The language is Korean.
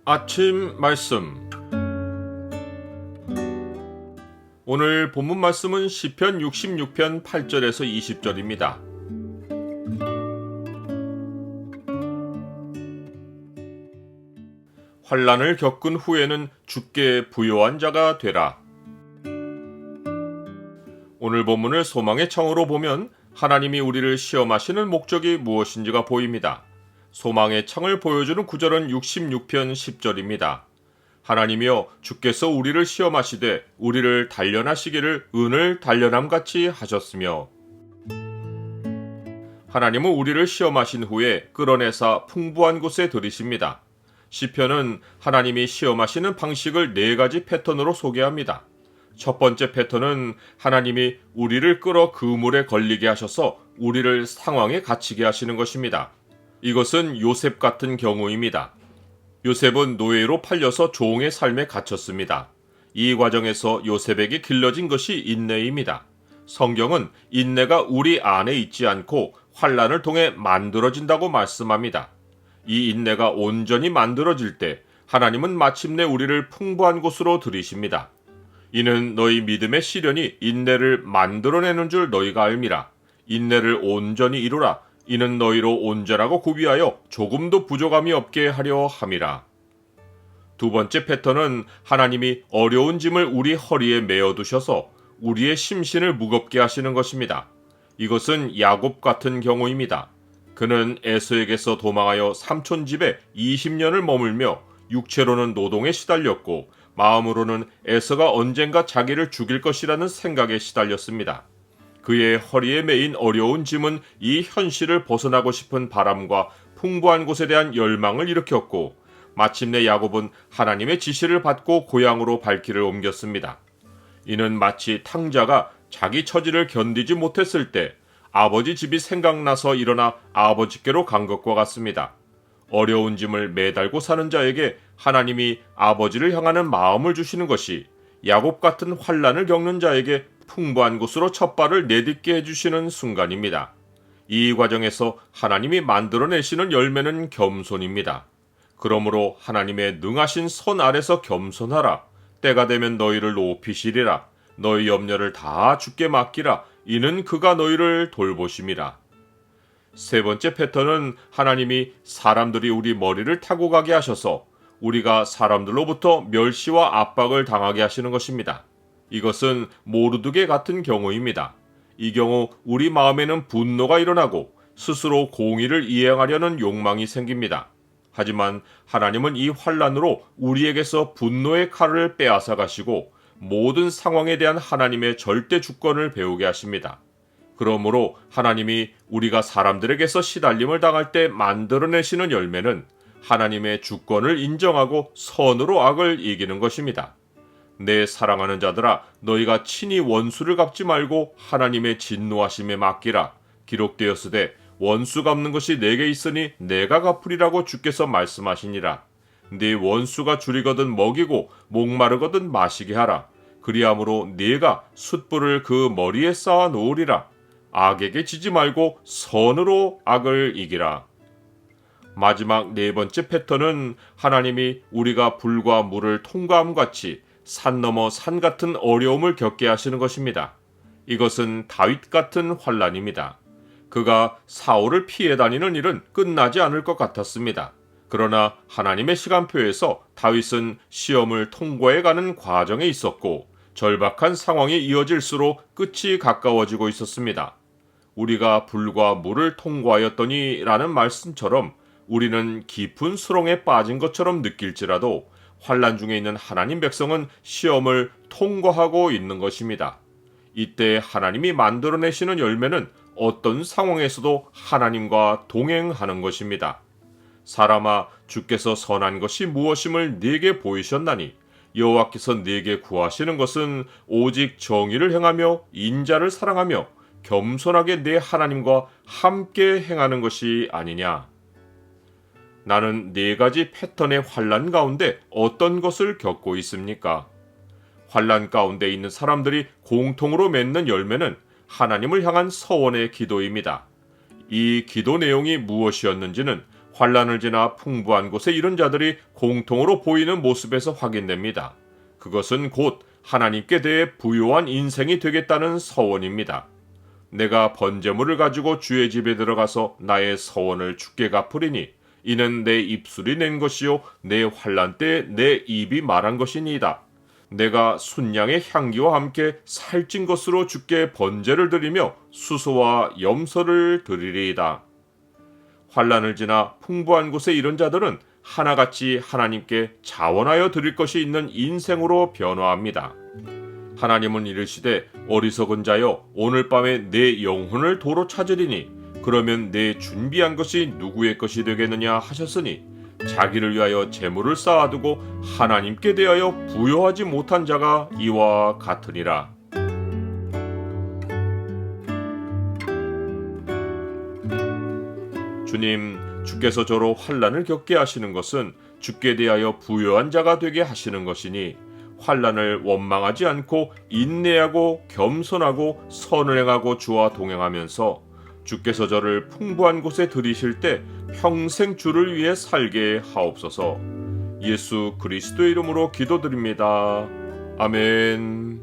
아침 말씀. 오늘 본문 말씀은 시편 66편 8절에서 20절입니다. 환난을 겪은 후에는 주께 부요한 자가 되라. 오늘 본문을 소망의 창으로 보면 하나님이 우리를 시험하시는 목적이 무엇인지가 보입니다. 소망의 창을 보여주는 구절은 66편 10절입니다. 하나님이여 주께서 우리를 시험하시되 우리를 단련하시기를 은을 단련함같이 하셨으며, 하나님은 우리를 시험하신 후에 끌어내사 풍부한 곳에 들이십니다. 시편은 하나님이 시험하시는 방식을 4가지 패턴으로 소개합니다. 첫 번째 패턴은 하나님이 우리를 끌어 그물에 걸리게 하셔서 우리를 상황에 갇히게 하시는 것입니다. 이것은 요셉 같은 경우입니다. 요셉은 노예로 팔려서 종의 삶에 갇혔습니다. 이 과정에서 요셉에게 길러진 것이 인내입니다. 성경은 인내가 우리 안에 있지 않고 환난을 통해 만들어진다고 말씀합니다. 이 인내가 온전히 만들어질 때 하나님은 마침내 우리를 풍부한 곳으로 들이십니다. 이는 너희 믿음의 시련이 인내를 만들어내는 줄 너희가 알미라. 인내를 온전히 이루라. 이는 너희로 온전하고 구비하여 조금도 부족함이 없게 하려 함이라. 두 번째 패턴은 하나님이 어려운 짐을 우리 허리에 메어두셔서 우리의 심신을 무겁게 하시는 것입니다. 이것은 야곱 같은 경우입니다. 그는 에서에게서 도망하여 삼촌 집에 20년을 머물며 육체로는 노동에 시달렸고 마음으로는 에서가 언젠가 자기를 죽일 것이라는 생각에 시달렸습니다. 그의 허리에 메인 어려운 짐은 이 현실을 벗어나고 싶은 바람과 풍부한 곳에 대한 열망을 일으켰고, 마침내 야곱은 하나님의 지시를 받고 고향으로 발길을 옮겼습니다. 이는 마치 탕자가 자기 처지를 견디지 못했을 때 아버지 집이 생각나서 일어나 아버지께로 간 것과 같습니다. 어려운 짐을 매달고 사는 자에게 하나님이 아버지를 향하는 마음을 주시는 것이 야곱 같은 환난을 겪는 자에게 풍부한 곳으로 첫발을 내딛게 해주시는 순간입니다. 이 과정에서 하나님이 만들어내시는 열매는 겸손입니다. 그러므로 하나님의 능하신 선 아래서 겸손하라. 때가 되면 너희를 높이시리라. 너희 염려를 다 주께 맡기라. 이는 그가 너희를 돌보심이라. 세 번째 패턴은 하나님이 사람들이 우리 머리를 타고 가게 하셔서 우리가 사람들로부터 멸시와 압박을 당하게 하시는 것입니다. 이것은 모르드게 같은 경우입니다. 이 경우 우리 마음에는 분노가 일어나고 스스로 공의를 이행하려는 욕망이 생깁니다. 하지만 하나님은 이 환난으로 우리에게서 분노의 칼을 빼앗아 가시고 모든 상황에 대한 하나님의 절대 주권을 배우게 하십니다. 그러므로 하나님이 우리가 사람들에게서 시달림을 당할 때 만들어내시는 열매는 하나님의 주권을 인정하고 선으로 악을 이기는 것입니다. 내 사랑하는 자들아, 너희가 친히 원수를 갚지 말고 하나님의 진노하심에 맡기라. 기록되었으되 원수 갚는 것이 내게 있으니 내가 갚으리라고 주께서 말씀하시니라. 네 원수가 줄이거든 먹이고 목마르거든 마시게 하라. 그리함으로 네가 숯불을 그 머리에 쌓아 놓으리라. 악에게 지지 말고 선으로 악을 이기라. 마지막 네 번째 패턴은 하나님이 우리가 불과 물을 통과함 같이 산 넘어 산 같은 어려움을 겪게 하시는 것입니다. 이것은 다윗 같은 환난입니다. 그가 사울을 피해 다니는 일은 끝나지 않을 것 같았습니다. 그러나 하나님의 시간표에서 다윗은 시험을 통과해 가는 과정에 있었고 절박한 상황이 이어질수록 끝이 가까워지고 있었습니다. 우리가 불과 물을 통과하였더니 라는 말씀처럼 우리는 깊은 수렁에 빠진 것처럼 느낄지라도 환난 중에 있는 하나님 백성은 시험을 통과하고 있는 것입니다. 이때 하나님이 만들어내시는 열매는 어떤 상황에서도 하나님과 동행하는 것입니다. 사람아, 주께서 선한 것이 무엇임을 네게 보이셨나니 여호와께서 네게 구하시는 것은 오직 정의를 행하며 인자를 사랑하며 겸손하게 내 하나님과 함께 행하는 것이 아니냐. 나는 4가지 패턴의 환난 가운데 어떤 것을 겪고 있습니까? 환난 가운데 있는 사람들이 공통으로 맺는 열매는 하나님을 향한 서원의 기도입니다. 이 기도 내용이 무엇이었는지는 환난을 지나 풍부한 곳에 이른 자들이 공통으로 보이는 모습에서 확인됩니다. 그것은 곧 하나님께 대해 부요한 인생이 되겠다는 서원입니다. 내가 번제물을 가지고 주의 집에 들어가서 나의 서원을 주께 갚으리니 이는 내 입술이 낸 것이요 내 환난 때 내 입이 말한 것이니이다. 내가 순양의 향기와 함께 살찐 것으로 주께 번제를 드리며 수소와 염소를 드리리이다. 환난을 지나 풍부한 곳에 이른 자들은 하나같이 하나님께 자원하여 드릴 것이 있는 인생으로 변화합니다. 하나님은 이르시되 어리석은 자여 오늘 밤에 내 영혼을 도로 찾으리니 그러면 내 준비한 것이 누구의 것이 되겠느냐 하셨으니 자기를 위하여 재물을 쌓아두고 하나님께 대하여 부여하지 못한 자가 이와 같으니라. 주님, 주께서 저로 환난을 겪게 하시는 것은 주께 대하여 부요한 자가 되게 하시는 것이니 환난을 원망하지 않고 인내하고 겸손하고 선을 행하고 주와 동행하면서 주께서 저를 풍부한 곳에 들이실 때 평생 주를 위해 살게 하옵소서. 예수 그리스도의 이름으로 기도드립니다. 아멘.